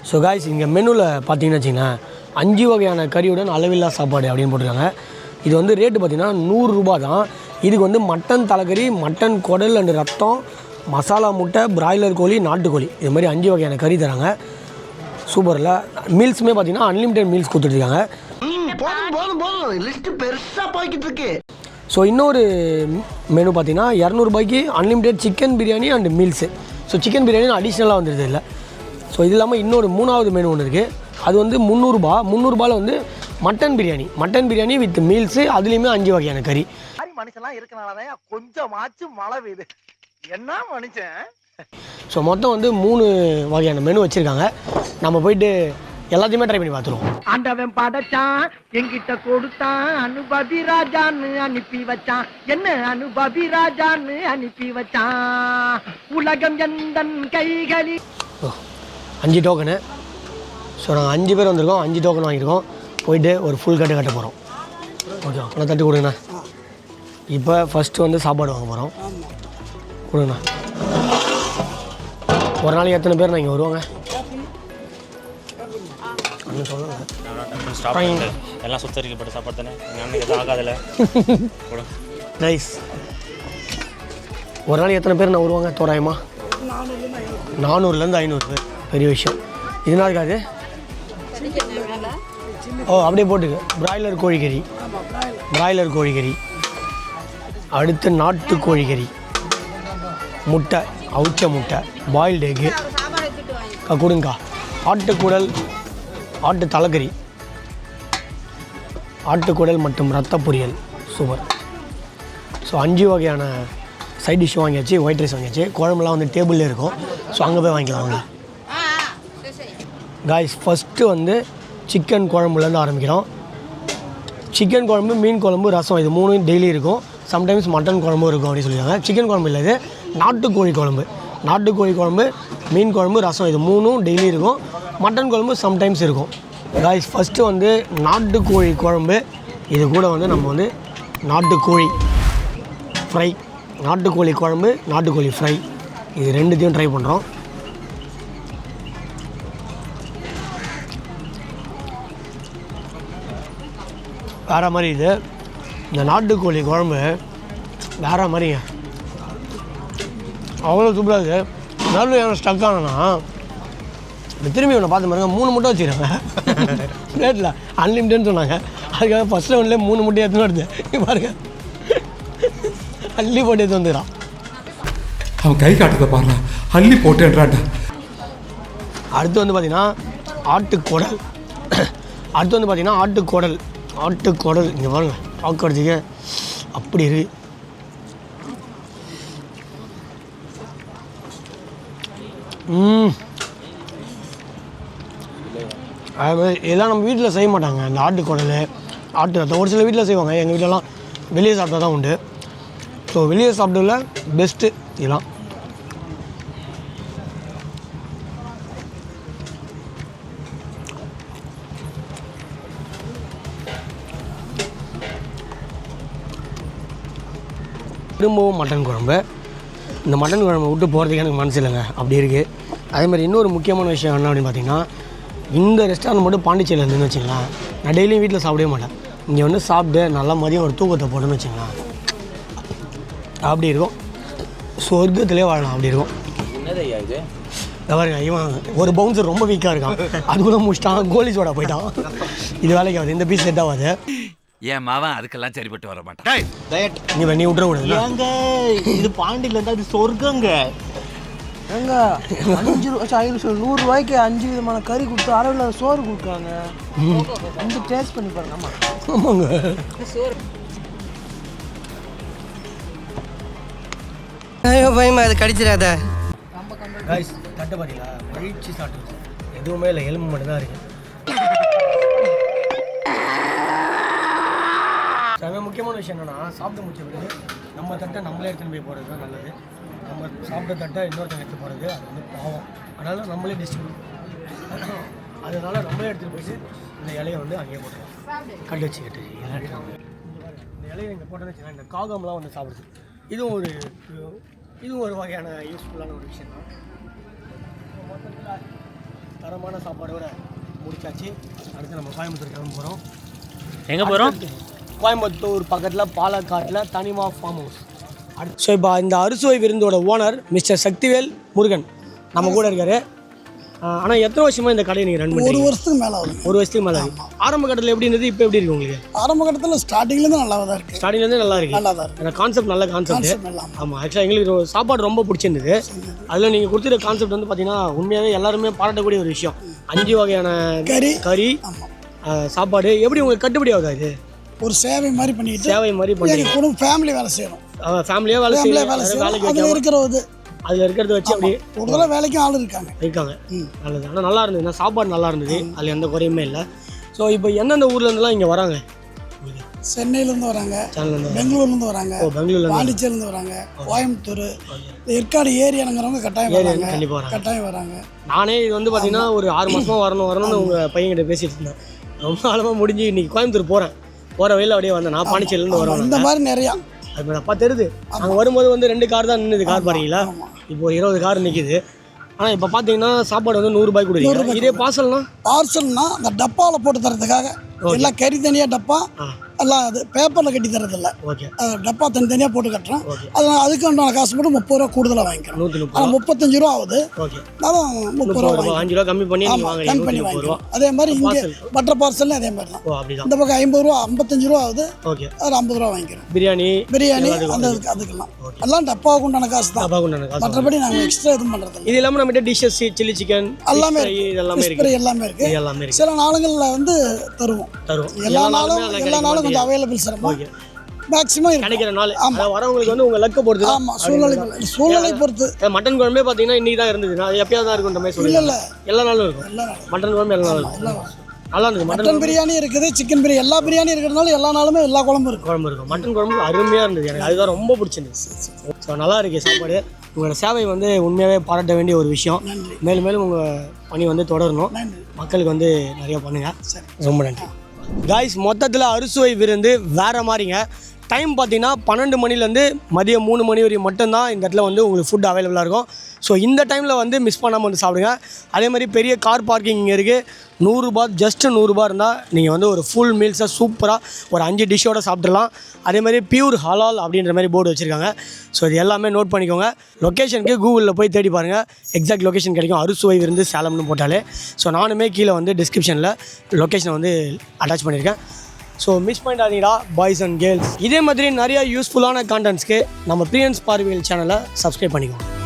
So guys இங்கே மெனுவில் பார்த்தீங்கன்னு வச்சிங்களேன் 5 வகையான கறியுடன் அளவில்லா சாப்பாடு அப்படின்னு போட்டிருக்காங்க. இது வந்து ரேட்டு பார்த்திங்கன்னா 100 ரூபா தான். இதுக்கு வந்து மட்டன் தலைக்கறி, மட்டன் குடல் அண்டு ரத்தம், மசாலா முட்டை, பிராய்லர் கோழி, நாட்டுக்கோழி இது மாதிரி 5 வகையான கறி தராங்க. சூப்பரில் மீல்ஸுமே பார்த்திங்கன்னா அன்லிமிட்டட் மீல்ஸ் கொடுத்துட்ருக்காங்க. ஸோ இன்னொரு மெனு பார்த்திங்கன்னா 200 ரூபாய்க்கு unlimited chicken biryani and meals. So chicken biryani அடிஷ்னலாக வந்துடுது இல்லை. ஸோ இது இல்லாமல் இன்னொரு 3வது மெனு ஒன்று இருக்குது. அது வந்து 300 ரூபா. 300 ரூபாயில் வந்து மட்டன் பிரியாணி வித் மீல்ஸு, அதுலேயுமே 5 வகையான கறி. மனுஷன்லாம் இருக்கனாலதான் கொஞ்சமாச்சும் மழை பெய்யுது. என்ன மனுஷன். ஸோ மொத்தம் வந்து 3 வகையான மெனு வச்சுருக்காங்க. நம்ம போயிட்டு எல்லாத்தையுமே ட்ரை பண்ணி பார்த்துருவோம். ஆண்டவன் படைச்சான், என்கிட்ட கொடுத்தான், அனுபவி ராஜான்னு அனுப்பி வச்சான். என்ன அனுபவி ராஜான்னு அனுப்பி வச்சான். உலகம் எந்தன் கைகளில் 5 டோக்கனு. ஸோ நாங்கள் 5 பேர் வந்திருக்கோம். 5 டோக்கன் வாங்கியிருக்கோம். போயிட்டு ஒரு ஃபுல் கட்ட போகிறோம். ஓகே நான் தட்டு கொடுங்கண்ணா. இப்போ ஃபஸ்ட்டு வந்து சாப்பாடு வாங்க போகிறோம். கொடுங்கண்ணா. ஒரு நாளைக்கு எத்தனை பேர் நான் இங்கே வருவாங்க? எல்லாம் சுத்தரிக்கப்பட்ட சாப்பாடு தானே, ஆகாதில்ல. நைஸ். ஒரு நாளைக்கு எத்தனை பேர் நான் வருவாங்க தோராயமா? 400லேருந்து 500 பேர். பெரிய விஷயம். இதுனா இருக்காது. ஓ அப்படியே போட்டுக்கு. பிராய்லர் கோழிக்கறி, அடுத்து நாட்டு கோழிக்கறி, முட்டை, அவுச்ச முட்டை, பாயில்டு எக்கு கொடுங்கக்கா. ஆட்டுக்குடல், ஆட்டு தலைக்கறி, ஆட்டுக்குடல் மற்றும் ரத்த பொரியல். சூப்பர். ஸோ 5 வகையான சைட் டிஷ் வாங்கியாச்சு. ஒயிட் ரைஸ் வாங்கியாச்சு. குழம்புலாம் வந்து டேபிளில் இருக்கும். ஸோ அங்கே போய் வாங்கிக்கலாம் வாங்க. காய்ஸ் ஃபஸ்ட்டு வந்து சிக்கன் குழம்புலேருந்து ஆரம்பிக்கிறோம். சிக்கன் குழம்பு, மீன் குழம்பு, ரசம் இது 3 டெய்லி இருக்கும். சம்டைம்ஸ் மட்டன் குழம்பும் இருக்கும் அப்படின்னு சொல்லியிருக்காங்க. சிக்கன் குழம்பு இல்லை, இது நாட்டுக்கோழி குழம்பு, மீன் குழம்பு, ரசம் இது 3ம் டெய்லி இருக்கும். மட்டன் குழம்பு சம்டைம்ஸ் இருக்கும். காய்ஸ் ஃபஸ்ட்டு வந்து நாட்டுக்கோழி குழம்பு. இது கூட வந்து நம்ம வந்து நாட்டுக்கோழி ஃப்ரை, நாட்டுக்கோழி குழம்பு, நாட்டுக்கோழி ஃப்ரை இது 2த்தையும் ட்ரை பண்ணுறோம். வேறு மாதிரி இது. இந்த நாட்டுக்கோழி குழம்பு வேறு மாதிரிங்க, அவ்வளோ சூப்பராக இருக்குது. நடுவில் என்ன ஸ்டக் ஆனேன்னா திரும்பி ஒன்று பார்த்து பாருங்க 3 முட்டை வச்சுக்கிறாங்க ரேட்டில். அன்லிமிட்டட்னு சொன்னாங்க. அதுக்காக ஃபஸ்ட் ரவுண்ட்லேயே 3 முட்டை எடுத்துன்னு வருது பாருங்க. அள்ளி போட்டு எடுத்து வந்துக்கிறான். அவன் கை காட்டுறத பாருங்க, அள்ளி போட்டேன்றான். அடுத்து வந்து பார்த்திங்கன்னா ஆட்டுக்குடல். இங்கே பாருங்க, ஆக்கடிச்சிக்க அப்படி இருக்கு. அதுமாதிரி இதெல்லாம் நம்ம வீட்டில் செய்ய மாட்டாங்க. இந்த ஆட்டுக்குடல், ஆட்டு ரத்தம் ஒரு சில வீட்டில் செய்வாங்க. எங்கள் வீட்டிலலாம் வெளியே சாப்பிட்டா தான் உண்டு. ஸோ வெளியே சாப்பிட்டதில்ல பெஸ்ட்டு இதெல்லாம். திரும்பவும் மட்டன் குழம்பு. இந்த மட்டன் குழம்பு விட்டு போகிறதுக்கு எனக்கு மனசு இல்லைங்க, அப்படி இருக்குது. அதேமாதிரி இன்னொரு முக்கியமான விஷயம் என்ன அப்படின்னு பார்த்திங்கன்னா, இந்த ரெஸ்டாரண்ட் மட்டும் பாண்டிச்சேரியில் இருந்துன்னு வச்சுங்களேன், நான் டெய்லியும் வீட்டில் சாப்பிடவே மாட்டேன். இங்கே வந்து சாப்பிட்டு நல்லா மதியம் ஒரு தூக்கத்தை போட்டோன்னு வச்சுங்களேன், அப்படி இருக்கும். சொர்க்கத்திலே வாழலாம், அப்படி இருக்கும். பாருங்க, இவன் ஒரு பவுன்சர் ரொம்ப வீக்காக இருக்கான், அது கூட முடிச்சிட்டான், கோலி சோடா போயிட்டான். இது வேலைக்கு ஆகுது, இந்த பீஸ் செட் ஆகாது. என் மாவன் அதுக்கெல்லாம் சரிப்பட்டு வர மாட்டான். நீ விட்டுறக்கூடாது. இது பாண்டியில் இருந்தால் இது சொர்க்கங்க. ஏங்க 100 ரூபாய்க்கு 5 விதமான கறி கொடுத்து அளவில் சோறு கொடுக்குறாங்க. வந்து டேஸ்ட் பண்ணி பாருங்க. ஆமாங்க. பயமா அது கடிச்சிடாத. காய்ஸ் தட்டை பார்த்தீங்களா, மகிழ்ச்சி சாப்பிட்டு எதுவுமே இல்லை, எலும்பு மட்டும்தான் இருக்குது. அது முக்கியமான விஷயம் என்னென்னா, சாப்பிட்டு முடிச்ச பிறகு நம்ம தட்டை நம்மளே எடுத்துன்னு போய் போகிறது தான் நல்லது. நம்ம சாப்பிட்ட தட்டை இன்னொருத்தங்க எடுத்து போகிறது அது வந்து பாவம். அதனால் நம்மளே டிஸ்ட்ரிபியூட், அதனால் நம்மளே எடுத்துகிட்டு போயிட்டு இந்த இலையை வந்து அங்கேயே போட்டுருவோம். கல் வச்சுக்கிட்டு இந்த இலையை இங்கே போட்டோன்னு வச்சுன்னா இந்த காகம்லாம் வந்து சாப்பிடுது. இதுவும் ஒரு வகையான யூஸ்ஃபுல்லான ஒரு விஷயம் தான். தரமான சாப்பாடோட முடிச்சாச்சு. அடுத்து நம்ம கோயம்புத்தூர் கிளம்ப போகிறோம். எங்கே போகிறோம்? கோயம்புத்தூர் பக்கத்தில் பாலக்காட்டில் தனிமா ஃபார்ம் ஹவுஸ். அடுத்து ஸோ இப்போ இந்த அறுசுவை விருந்தோட ஓனர் மிஸ்டர் சக்திவேல் முருகன் நம்ம கூட இருக்காரு. ஆனால் எத்தனை வருஷமாக இந்த கடையை நீங்கள் ரன் பண்ணுறீங்க? 1 வருஷத்துக்கு மேலே ஆகுது. 1 வருஷத்துக்கு மேலே ஆகுது. ஆரம்ப கட்டத்தில் எப்படி இருந்தது, இப்போ எப்படி இருக்கு உங்களுக்கு? ஆரம்ப கட்டத்தில் ஸ்டார்டிங்லேருந்து நல்லா தான் இருக்குது. ஸ்டார்டிங்லேருந்து நல்லா இருக்கு. நல்லா தான் இருக்குது. அந்த கான்செப்ட் நல்ல கான்செப்ட். ஆமாம், ஆக்சுவலாக எங்களுக்கு சாப்பாடு ரொம்ப பிடிச்சிருந்தது. அதில் நீங்கள் கொடுத்துருக்க கான்செப்ட் வந்து பார்த்தீங்கன்னா உண்மையாகவே எல்லாருமே பாராட்டக்கூடிய ஒரு விஷயம். 5 வகையான கறி சாப்பாடு எப்படி உங்களுக்கு கட்டுப்படி ஆகாது? ஒரு சேவை மாதிரி பண்ணிட்டு சேவை மாதிரி பண்ணி குடும்பம் ஃபேமிலி வேலை செய்யணும். ஃபேமிலியாக வேலை செய்யணும். வேலைக்கு அதில் இருக்கிறது அதில் இருக்கிறத வச்சு அப்படியே கூடுதலாக வேலைக்கும் ஆள் இருக்காங்க. நல்லது. ஆனால் நல்லா இருந்தது, சாப்பாடு நல்லா இருந்தது, அதில் எந்த குறையுமே இல்லை. ஸோ இப்போ எந்தெந்த ஊர்லேருந்துலாம் இங்கே வராங்க? சென்னையிலேருந்து வராங்க, பெங்களூர்லேருந்து வராங்க, பாண்டிச்சேரிலேருந்து வராங்க, கோயம்புத்தூர், ஏற்காடு ஏரியாங்கிறவங்க கட்டாயம் வராங்க. கட்டாயம் வராங்க. நானே இது வந்து பார்த்தீங்கன்னா ஒரு 6 மாதமாக வரணும்னு உங்கள் பையன்கிட்ட பேசிட்டு இருந்தேன். ரொம்ப காலமாக முடிஞ்சு இன்னைக்கு கோயம்புத்தூர் போகிற வழியில் அப்படியே வந்தேன். நான் பாண்டிச்சேரியிலேருந்து வரேன். இந்த மாதிரி நிறையா அது அப்பா தெரியுது. அங்கே வரும்போது வந்து 2 கார் தான் நின்றுது. கார் பாருங்களா, இப்போ 20 கார் நிற்கிது. ஆனால் இப்போ பார்த்தீங்கன்னா சாப்பாடு வந்து 100 ரூபாய் கொடுக்குறீங்க. இதே பார்சல்னா அந்த டப்பாவில் போட்டு தரதுக்காக எல்லாம் கறி தனியாக டப்பா எல்லாம் அது பேப்பரில் கட்டி தரதில்லை. டப்பா தனித்தனியாக போட்டு கட்டுறோம். அதனால் அதுக்கான காசு மட்டும் 30 ரூபா கூடுதலாக வாங்கிக்கிறோம். 35 ரூபா ஆகுது. அதான் 30 ரூபா 5 ரூபா கம்மி பண்ணி வாங்கிக்கிறோம். அதே மாதிரி இங்கே பட்டர் பார்சல் அதே மாதிரி தான். இந்த பக்கம் 50 ரூபா 55 ரூபா ஆகுது. அது 50 ரூபா வாங்கிக்கிறோம். பிரியாணி அந்த அதுக்கெல்லாம் எல்லாம் டப்பாவுக்கு உண்டான காசு தான். மற்றபடி நாங்கள் எக்ஸ்ட்ரா எதுவும் பண்ணுறது. இது இல்லாமல் நம்ம டிஷ்ஷஸ் சில்லி சிக்கன் எல்லாமே எல்லாமே இருக்கு. சில நாளுங்களில் வந்து தருவோம். எல்லா நாளும் கொஞ்சம் அவைலபிள் சிரமம். மேக்ஸிமம் கிடைக்கிற நாள் வரவங்களுக்கு வந்து உங்கள் லக்கை பொறுத்து. ஆமாம், சூழ்நிலை பொறுத்து. மட்டன் குழம்பே பார்த்தீங்கன்னா இன்னைக்கு தான் இருந்தது. நான் எப்பயாவது தான் இருக்குன்ற மாதிரி சொல்லி இல்லை எல்லா நாளும் இருக்கும். மட்டன் குழம்பு எல்லா நாளும் நல்லா இருந்தது. மட்டன் பிரியாணி இருக்குது, சிக்கன் பிரியாணி, எல்லா பிரியாணி இருக்கிறதுனால எல்லா நாளுமே எல்லா குழம்பு இருக்கும். மட்டன் குழம்பு அருமையாக இருந்தது. எனக்கு அதுதான் ரொம்ப பிடிச்சிருந்துச்சு. ஸோ நல்லா இருக்கு சாப்பாடு. உங்களோட சேவை வந்து உண்மையாகவே பாராட்ட வேண்டிய ஒரு விஷயம். மேலும் மேலும் உங்கள் பணி வந்து தொடரணும். மக்களுக்கு வந்து நிறையா பண்ணுங்கள். ரொம்ப நன்றி காய்ஸ். மொத்தத்தில் அறுசுவை விருந்து வேறு மாதிரிங்க. டைம் பார்த்தீங்கன்னா 12 மணிலேருந்து மதியம் 3 மணி வரையும் மட்டும்தான் இந்த இடத்துல வந்து உங்களுக்கு ஃபுட் அவைலபிளாக இருக்கும். ஸோ இந்த டைமில் வந்து மிஸ் பண்ணாமல் வந்து சாப்பிடுங்க. அதே மாதிரி பெரிய கார் பார்க்கிங் இங்கே இருக்குது. 100 ரூபா, ஜஸ்ட்டு 100 ரூபா இருந்தால் நீங்கள் வந்து ஒரு ஃபுல் மீல்ஸை சூப்பராக ஒரு 5 டிஷ்ஷோடு சாப்பிட்றலாம். அதே மாதிரி பியூர் ஹலால் அப்படின்ற மாதிரி போர்டு வச்சுருக்காங்க. ஸோ இது எல்லாமே நோட் பண்ணிக்கோங்க. லொக்கேஷனுக்கு கூகுளில் போய் தேடி பாருங்கள், எக்ஸாக்ட் லொக்கேஷன் கிடைக்கும். அறுசுவை விருந்து சேலம்னு போட்டாலே. ஸோ நானுமே கீழே வந்து டிஸ்கிரிப்ஷனில் லொக்கேஷனை வந்து அட்டாச் பண்ணியிருக்கேன். ஸோ மிஸ் பண்ணிடாதீங்கடா பாய்ஸ் அண்ட் கேர்ள்ஸ். இதே மாதிரி நிறையா யூஸ்ஃபுல்லான கான்டென்ட்ஸ்க்கு நம்ம பிரியன்ஸ் பார்வைகள் சேனலை சப்ஸ்கிரைப் பண்ணிக்கோங்க.